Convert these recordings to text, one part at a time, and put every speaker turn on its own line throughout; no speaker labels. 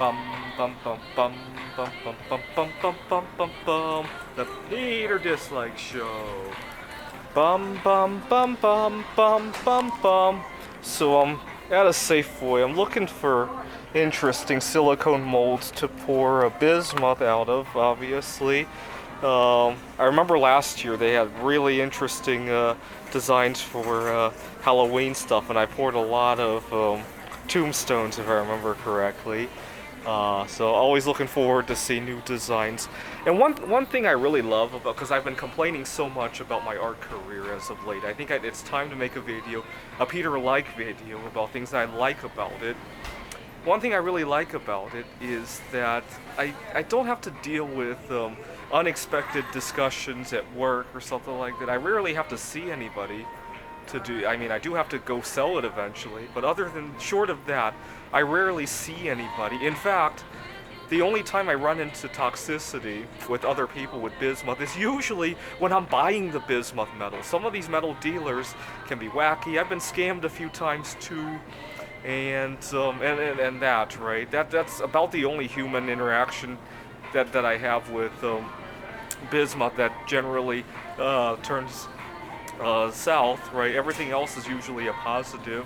Bum bum bum bum bum bum bum bum bum bum bum bum. The Peter Dislike Show. Bum bum bum bum bum bum bum. So I'm at a Safeway. I'm looking for interesting silicone molds to pour a bismuth out of. Obviously, I remember last year they had really interesting designs for Halloween stuff, and I poured a lot of tombstones, if I remember correctly. So always looking forward to see new designs. And one thing I really love about, because I've been complaining so much about my art career as of late, I think it's time to make a video, a Peter like video about things that I like about it. One thing I really like about it is that I don't have to deal with unexpected discussions at work or something like that. I rarely have to see anybody to do. I mean, I do have to go sell it eventually, but other than short of that, I rarely see anybody. In fact, the only time I run into toxicity with other people with bismuth is usually when I'm buying the bismuth metal. Some of these metal dealers can be wacky. I've been scammed a few times too, and that, right? That's about the only human interaction that I have with bismuth that generally turns south, right? Everything else is usually a positive.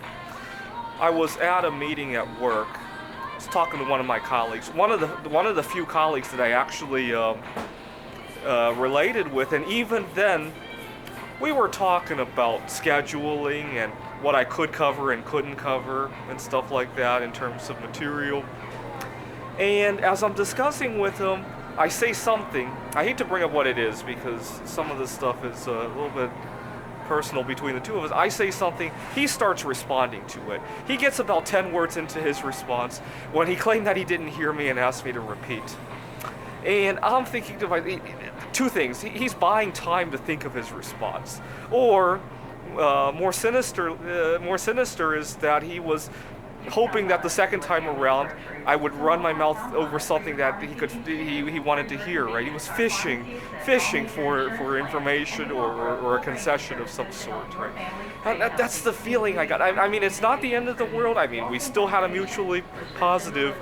I was at a meeting at work. I was talking to one of my colleagues, one of the few colleagues that I actually related with, and even then, we were talking about scheduling and what I could cover and couldn't cover and stuff like that in terms of material. And as I'm discussing with him, I say something. I hate to bring up what it is because some of this stuff is a little bit personal between the two of us. I say something, he starts responding to it. He gets about 10 words into his response when he claimed that he didn't hear me and asked me to repeat. And I'm thinking to myself, two things. He's buying time to think of his response. Or more sinister is that he was hoping that the second time around I would run my mouth over something that he wanted to hear, right? He was fishing for information or a concession of some sort, right? And that's the feeling I got. I mean, it's not the end of the world. I mean, we still had a mutually positive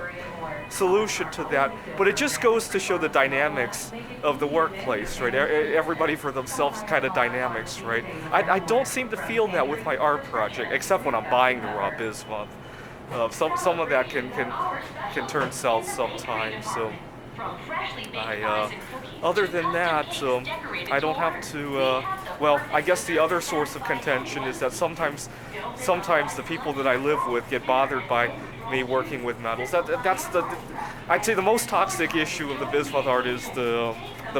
solution to that, but it just goes to show the dynamics of the workplace, right? Everybody for themselves kind of dynamics, right? I don't seem to feel that with my art project, except when I'm buying the raw bismuth. Some of that can turn south sometimes. So other than that, I don't have to. Well, I guess the other source of contention is that sometimes the people that I live with get bothered by me working with metals. That's I'd say the most toxic issue of the bismuth art is the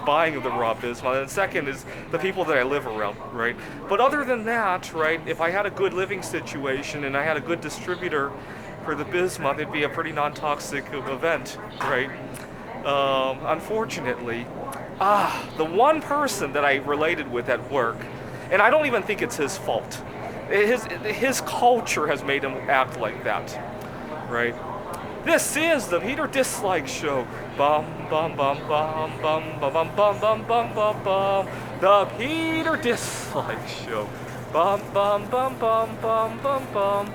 buying of the raw bismuth, and second is the people that I live around, right? But other than that, right, if I had a good living situation and I had a good distributor for the bismuth, it'd be a pretty non-toxic event, right? Unfortunately, the one person that I related with at work, and I don't even think it's his fault. His culture has made him act like that, right? This is the Peter Dislike Show. Bum bum bum bum bum bum bum bum bum bum bum bum. The Peter Dislike Show. Bum bum bum bum bum bum bum.